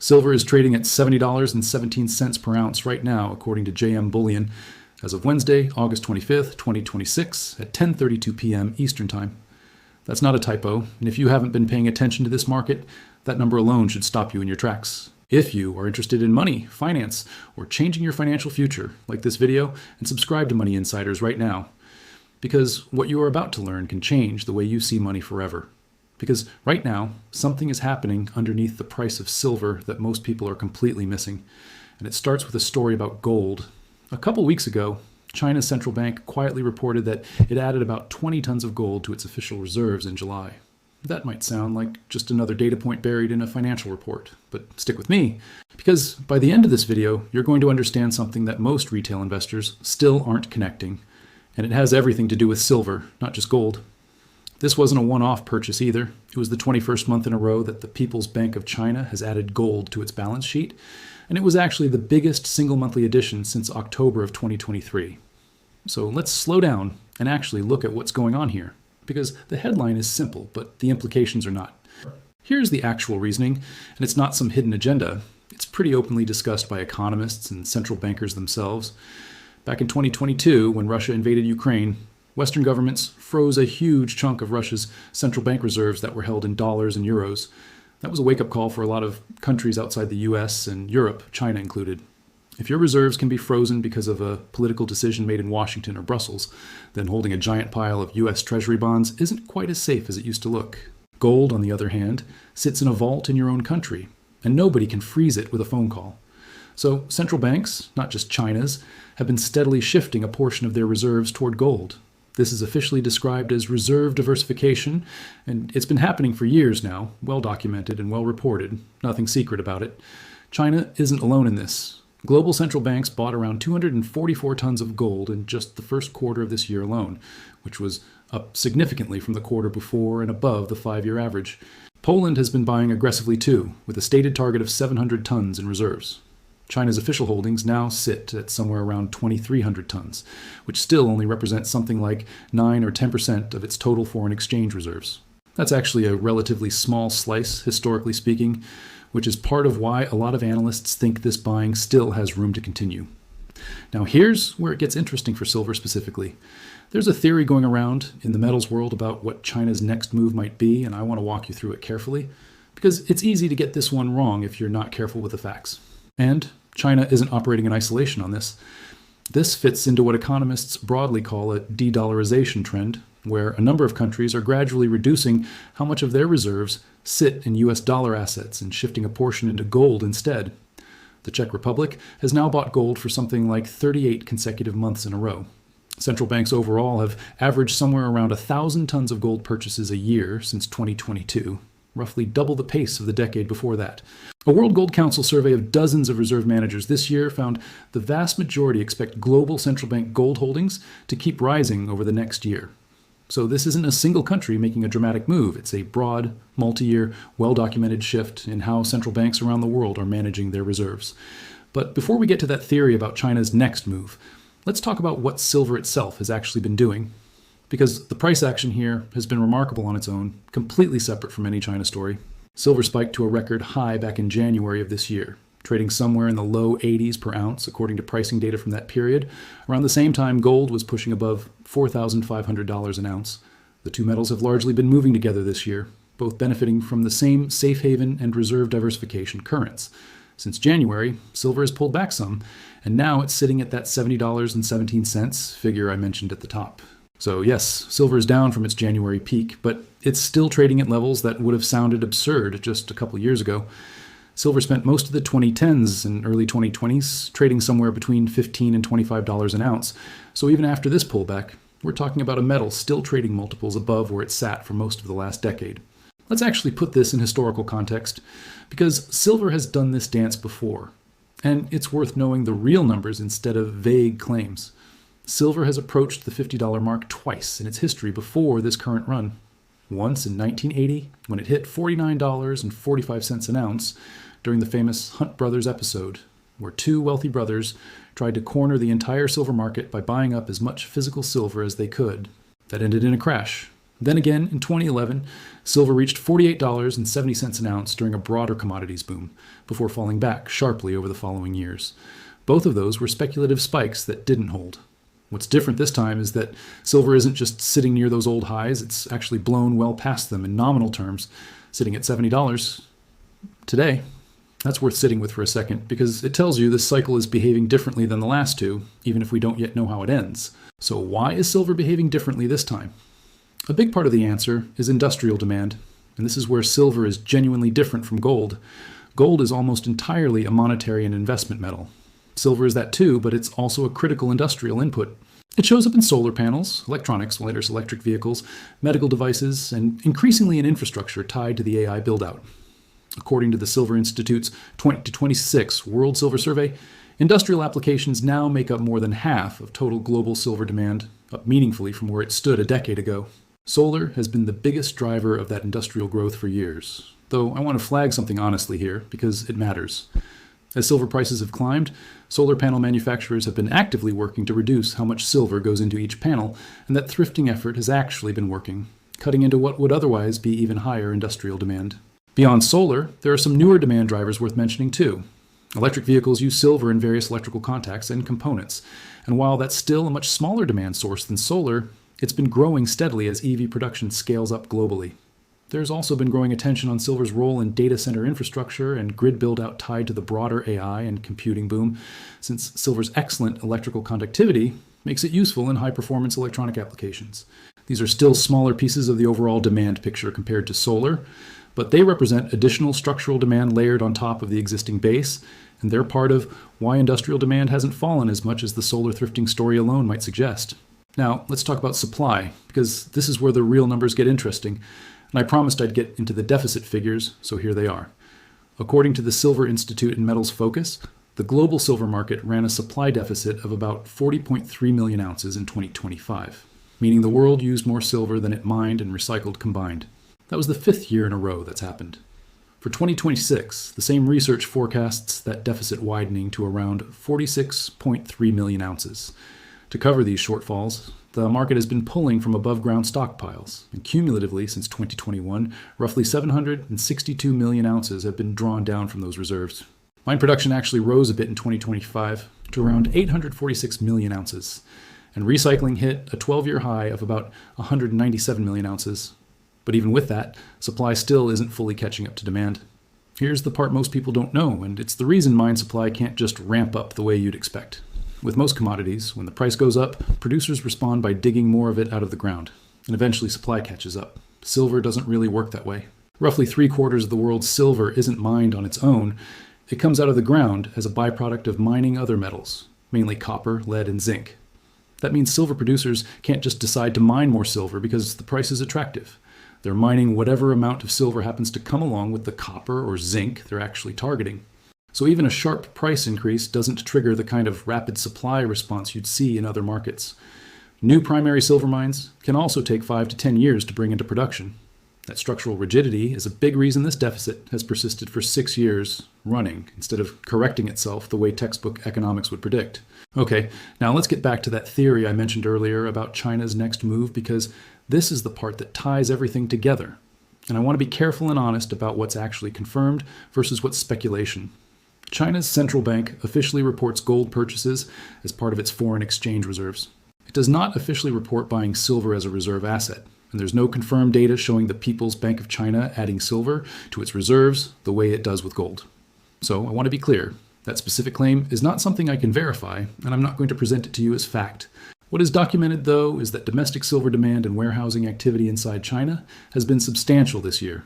Silver is trading at $70.17 per ounce right now, according to JM Bullion, as of Wednesday, August 25th, 2026, at 10:32 p.m. Eastern Time. That's not a typo, and if you haven't been paying attention to this market, that number alone should stop you in your tracks. If you are interested in money, finance, or changing your financial future, like this video and subscribe to Money Insiders right now. Because what you are about to learn can change the way you see money forever. Because right now, something is happening underneath the price of silver that most people are completely missing. And it starts with a story about gold. A couple weeks ago, China's central bank quietly reported that it added about 20 tons of gold to its official reserves in July. That might sound like just another data point buried in a financial report, but stick with me, because by the end of this video, you're going to understand something that most retail investors still aren't connecting, and it has everything to do with silver, not just gold. This wasn't a one-off purchase either. It was the 21st month in a row that the People's Bank of China has added gold to its balance sheet, and it was actually the biggest single monthly addition since October of 2023. So let's slow down and actually look at what's going on here, because the headline is simple, but the implications are not. Here's the actual reasoning, and it's not some hidden agenda. It's pretty openly discussed by economists and central bankers themselves. Back in 2022, when Russia invaded Ukraine, Western governments froze a huge chunk of Russia's central bank reserves that were held in dollars and euros. That was a wake-up call for a lot of countries outside the US and Europe, China included. If your reserves can be frozen because of a political decision made in Washington or Brussels, then holding a giant pile of US Treasury bonds isn't quite as safe as it used to look. Gold, on the other hand, sits in a vault in your own country, and nobody can freeze it with a phone call. So central banks, not just China's, have been steadily shifting a portion of their reserves toward gold. This is officially described as reserve diversification, and it's been happening for years now, well documented and well reported, nothing secret about it. China isn't alone in this. Global central banks bought around 244 tons of gold in just the first quarter of this year alone, which was up significantly from the quarter before and above the 5-year average. Poland has been buying aggressively too, with a stated target of 700 tons in reserves. China's official holdings now sit at somewhere around 2,300 tons, which still only represents something like 9 or 10% of its total foreign exchange reserves. That's actually a relatively small slice, historically speaking, which is part of why a lot of analysts think this buying still has room to continue. Now here's where it gets interesting for silver specifically. There's a theory going around in the metals world about what China's next move might be, and I want to walk you through it carefully, because it's easy to get this one wrong if you're not careful with the facts. And China isn't operating in isolation on this. This fits into what economists broadly call a de-dollarization trend, where a number of countries are gradually reducing how much of their reserves sit in US dollar assets and shifting a portion into gold instead. The Czech Republic has now bought gold for something like 38 consecutive months in a row. Central banks overall have averaged somewhere around 1,000 tons of gold purchases a year since 2022, roughly double the pace of the decade before that. A World Gold Council survey of dozens of reserve managers this year found the vast majority expect global central bank gold holdings to keep rising over the next year. So this isn't a single country making a dramatic move. It's a broad, multi-year, well-documented shift in how central banks around the world are managing their reserves. But before we get to that theory about China's next move, let's talk about what silver itself has actually been doing. Because the price action here has been remarkable on its own, completely separate from any China story. Silver spiked to a record high back in January of this year, trading somewhere in the low 80s per ounce, according to pricing data from that period. Around the same time, gold was pushing above $4,500 an ounce. The two metals have largely been moving together this year, both benefiting from the same safe haven and reserve diversification currents. Since January, silver has pulled back some, and now it's sitting at that $70.17 figure I mentioned at the top. So yes, silver is down from its January peak, but it's still trading at levels that would have sounded absurd just a couple years ago. Silver spent most of the 2010s and early 2020s trading somewhere between $15 and $25 an ounce. So even after this pullback, we're talking about a metal still trading multiples above where it sat for most of the last decade. Let's actually put this in historical context, because silver has done this dance before, and it's worth knowing the real numbers instead of vague claims. Silver has approached the $50 mark twice in its history before this current run. Once in 1980, when it hit $49.45 an ounce during the famous Hunt Brothers episode, where two wealthy brothers tried to corner the entire silver market by buying up as much physical silver as they could. That ended in a crash. Then again, in 2011, silver reached $48.70 an ounce during a broader commodities boom, before falling back sharply over the following years. Both of those were speculative spikes that didn't hold. What's different this time is that silver isn't just sitting near those old highs, it's actually blown well past them in nominal terms, sitting at $70 today. That's worth sitting with for a second, because it tells you this cycle is behaving differently than the last two, even if we don't yet know how it ends. So why is silver behaving differently this time? A big part of the answer is industrial demand, and this is where silver is genuinely different from gold. Gold is almost entirely a monetary and investment metal. Silver is that too, but it's also a critical industrial input. It shows up in solar panels, electronics, latest electric vehicles, medical devices, and increasingly in infrastructure tied to the AI build-out. According to the Silver Institute's 2026 World Silver Survey, industrial applications now make up more than half of total global silver demand, up meaningfully from where it stood a decade ago. Solar has been the biggest driver of that industrial growth for years, though I want to flag something honestly here, because it matters. As silver prices have climbed, solar panel manufacturers have been actively working to reduce how much silver goes into each panel, and that thrifting effort has actually been working, cutting into what would otherwise be even higher industrial demand. Beyond solar, there are some newer demand drivers worth mentioning too. Electric vehicles use silver in various electrical contacts and components, and while that's still a much smaller demand source than solar, it's been growing steadily as EV production scales up globally. There's also been growing attention on silver's role in data center infrastructure and grid build-out tied to the broader AI and computing boom, since silver's excellent electrical conductivity makes it useful in high-performance electronic applications. These are still smaller pieces of the overall demand picture compared to solar, but they represent additional structural demand layered on top of the existing base, and they're part of why industrial demand hasn't fallen as much as the solar thrifting story alone might suggest. Now, let's talk about supply, because this is where the real numbers get interesting, and I promised I'd get into the deficit figures, so here they are. According to the Silver Institute and Metals Focus, the global silver market ran a supply deficit of about 40.3 million ounces in 2025, meaning the world used more silver than it mined and recycled combined. That was the 5th year in a row that's happened. For 2026, the same research forecasts that deficit widening to around 46.3 million ounces. To cover these shortfalls, the market has been pulling from above-ground stockpiles, and cumulatively since 2021, roughly 762 million ounces have been drawn down from those reserves. Mine production actually rose a bit in 2025 to around 846 million ounces, and recycling hit a 12-year high of about 197 million ounces. But even with that, supply still isn't fully catching up to demand. Here's the part most people don't know, and it's the reason mine supply can't just ramp up the way you'd expect. With most commodities, when the price goes up, producers respond by digging more of it out of the ground, and eventually supply catches up. Silver doesn't really work that way. Roughly 3/4 of the world's silver isn't mined on its own. It comes out of the ground as a byproduct of mining other metals, mainly copper, lead, and zinc. That means silver producers can't just decide to mine more silver because the price is attractive. They're mining whatever amount of silver happens to come along with the copper or zinc they're actually targeting. So even a sharp price increase doesn't trigger the kind of rapid supply response you'd see in other markets. New primary silver mines can also take 5 to 10 years to bring into production. That structural rigidity is a big reason this deficit has persisted for 6 years running, instead of correcting itself the way textbook economics would predict. Okay, now let's get back to that theory I mentioned earlier about China's next move, because this is the part that ties everything together. And I want to be careful and honest about what's actually confirmed versus what's speculation. China's central bank officially reports gold purchases as part of its foreign exchange reserves. It does not officially report buying silver as a reserve asset, and there's no confirmed data showing the People's Bank of China adding silver to its reserves the way it does with gold. So I want to be clear, that specific claim is not something I can verify, and I'm not going to present it to you as fact. What is documented, though, is that domestic silver demand and warehousing activity inside China has been substantial this year.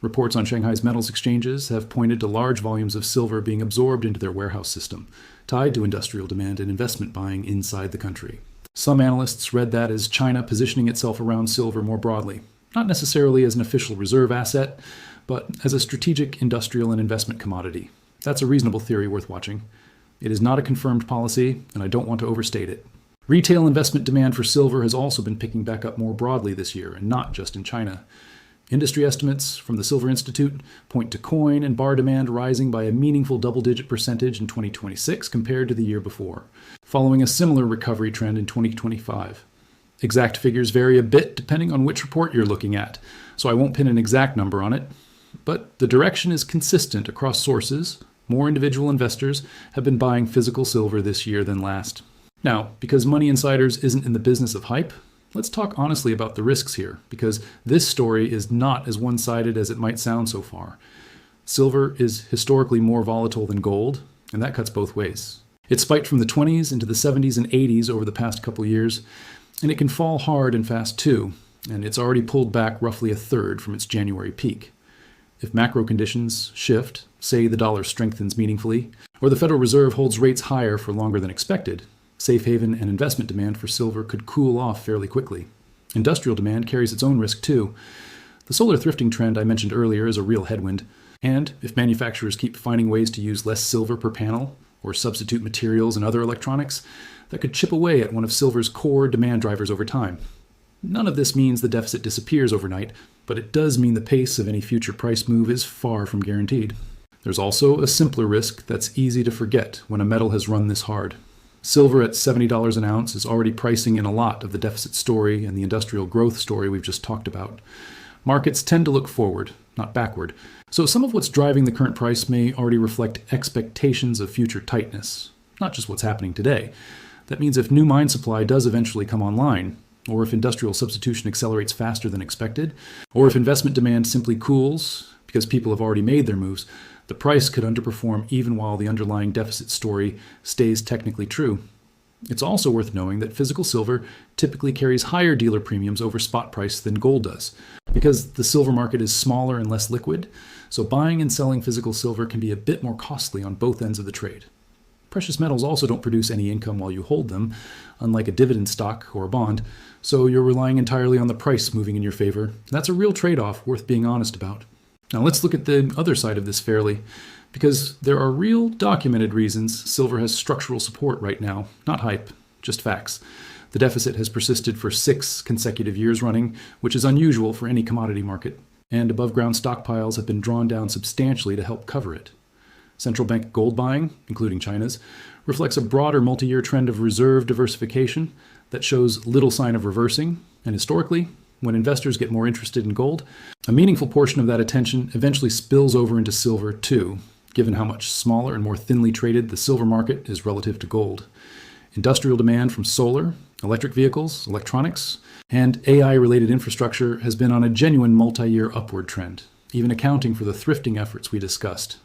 Reports on Shanghai's metals exchanges have pointed to large volumes of silver being absorbed into their warehouse system, tied to industrial demand and investment buying inside the country. Some analysts read that as China positioning itself around silver more broadly, not necessarily as an official reserve asset, but as a strategic industrial and investment commodity. That's a reasonable theory worth watching. It is not a confirmed policy, and I don't want to overstate it. Retail investment demand for silver has also been picking back up more broadly this year, and not just in China. Industry estimates from the Silver Institute point to coin and bar demand rising by a meaningful double-digit percentage in 2026 compared to the year before, following a similar recovery trend in 2025. Exact figures vary a bit depending on which report you're looking at, so I won't pin an exact number on it. But the direction is consistent across sources. More individual investors have been buying physical silver this year than last. Now, because Money Insiders isn't in the business of hype, let's talk honestly about the risks here, because this story is not as one-sided as it might sound so far. Silver is historically more volatile than gold, and that cuts both ways. It spiked from the 20s into the 70s and 80s over the past couple years, and it can fall hard and fast too, and it's already pulled back roughly a third from its January peak. If macro conditions shift, say the dollar strengthens meaningfully, or the Federal Reserve holds rates higher for longer than expected, safe haven and investment demand for silver could cool off fairly quickly. Industrial demand carries its own risk too. The solar thrifting trend I mentioned earlier is a real headwind, and if manufacturers keep finding ways to use less silver per panel, or substitute materials and other electronics, that could chip away at one of silver's core demand drivers over time. None of this means the deficit disappears overnight, but it does mean the pace of any future price move is far from guaranteed. There's also a simpler risk that's easy to forget when a metal has run this hard. Silver at $70 an ounce is already pricing in a lot of the deficit story and the industrial growth story we've just talked about. Markets tend to look forward, not backward, so some of what's driving the current price may already reflect expectations of future tightness, not just what's happening today. That means if new mine supply does eventually come online, or if industrial substitution accelerates faster than expected, or if investment demand simply cools because people have already made their moves, the price could underperform even while the underlying deficit story stays technically true. It's also worth knowing that physical silver typically carries higher dealer premiums over spot price than gold does, because the silver market is smaller and less liquid, so buying and selling physical silver can be a bit more costly on both ends of the trade. Precious metals also don't produce any income while you hold them, unlike a dividend stock or a bond, so you're relying entirely on the price moving in your favor. That's a real trade-off worth being honest about. Now let's look at the other side of this fairly, because there are real documented reasons silver has structural support right now, not hype, just facts. The deficit has persisted for 6 consecutive years running, which is unusual for any commodity market, and above-ground stockpiles have been drawn down substantially to help cover it. Central bank gold buying, including China's, reflects a broader multi-year trend of reserve diversification that shows little sign of reversing, and historically, when investors get more interested in gold, a meaningful portion of that attention eventually spills over into silver too, given how much smaller and more thinly traded the silver market is relative to gold. Industrial demand from solar, electric vehicles, electronics, and AI-related infrastructure has been on a genuine multi-year upward trend, even accounting for the thrifting efforts we discussed.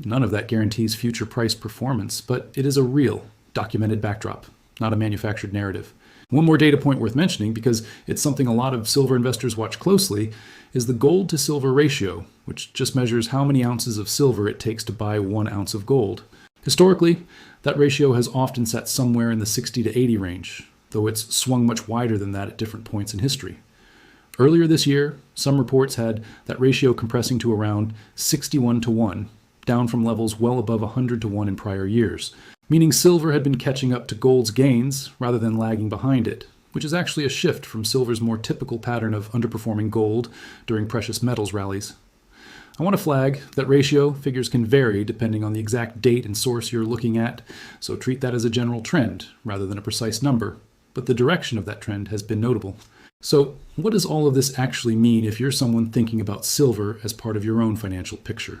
None of that guarantees future price performance, but it is a real, documented backdrop, not a manufactured narrative. One more data point worth mentioning, because it's something a lot of silver investors watch closely, is the gold to silver ratio, which just measures how many ounces of silver it takes to buy 1 ounce of gold. Historically, that ratio has often sat somewhere in the 60 to 80 range, though it's swung much wider than that at different points in history. Earlier this year, some reports had that ratio compressing to around 61 to 1, down from levels well above 100 to 1 in prior years, meaning silver had been catching up to gold's gains rather than lagging behind it, which is actually a shift from silver's more typical pattern of underperforming gold during precious metals rallies. I want to flag that ratio figures can vary depending on the exact date and source you're looking at, so treat that as a general trend rather than a precise number, but the direction of that trend has been notable. So, what does all of this actually mean if you're someone thinking about silver as part of your own financial picture?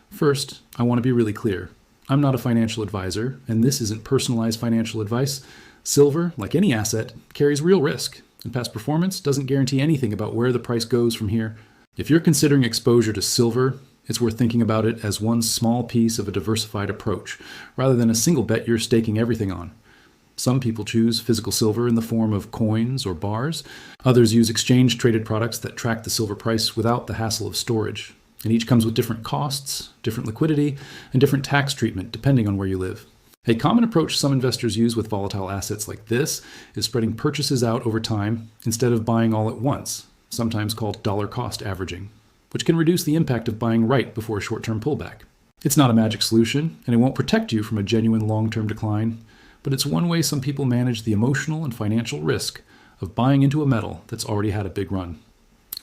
First, I want to be really clear. I'm not a financial advisor, and this isn't personalized financial advice. Silver, like any asset, carries real risk, and past performance doesn't guarantee anything about where the price goes from here. If you're considering exposure to silver, it's worth thinking about it as one small piece of a diversified approach, rather than a single bet you're staking everything on. Some people choose physical silver in the form of coins or bars. Others use exchange-traded products that track the silver price without the hassle of storage. And each comes with different costs, different liquidity, and different tax treatment depending on where you live. A common approach some investors use with volatile assets like this is spreading purchases out over time instead of buying all at once, sometimes called dollar cost averaging, which can reduce the impact of buying right before a short-term pullback. It's not a magic solution, and it won't protect you from a genuine long-term decline, but it's one way some people manage the emotional and financial risk of buying into a metal that's already had a big run.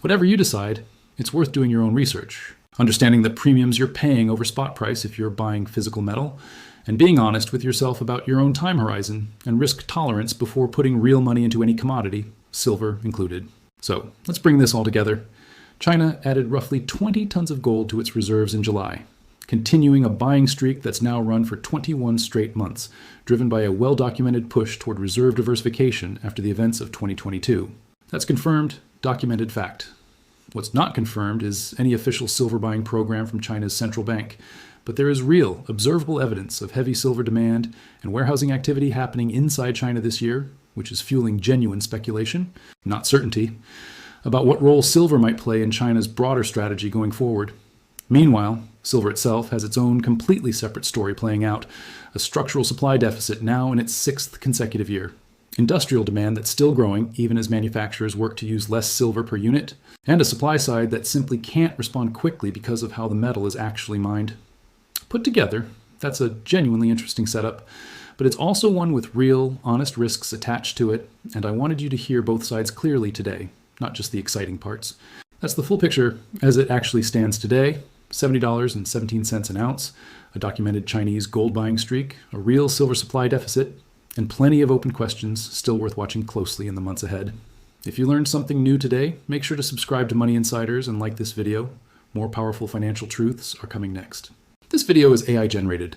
Whatever you decide, it's worth doing your own research. understanding the premiums you're paying over spot price if you're buying physical metal, and being honest with yourself about your own time horizon and risk tolerance before putting real money into any commodity, silver included. So let's bring this all together. China added roughly 20 tons of gold to its reserves in July, continuing a buying streak that's now run for 21 straight months, driven by a well-documented push toward reserve diversification after the events of 2022. That's confirmed, documented fact. What's not confirmed is any official silver buying program from China's central bank, but there is real, observable evidence of heavy silver demand and warehousing activity happening inside China this year, which is fueling genuine speculation, not certainty, about what role silver might play in China's broader strategy going forward. Meanwhile, silver itself has its own completely separate story playing out, a structural supply deficit now in its 6th consecutive year, industrial demand that's still growing even as manufacturers work to use less silver per unit, and a supply side that simply can't respond quickly because of how the metal is actually mined. Put together, that's a genuinely interesting setup, but it's also one with real, honest risks attached to it, and I wanted you to hear both sides clearly today, not just the exciting parts. That's the full picture as it actually stands today. $70.17 an ounce, a documented Chinese gold buying streak, a real silver supply deficit, and plenty of open questions still worth watching closely in the months ahead. If you learned something new today, make sure to subscribe to Money Insiders and like this video. More powerful financial truths are coming next. This video is AI generated.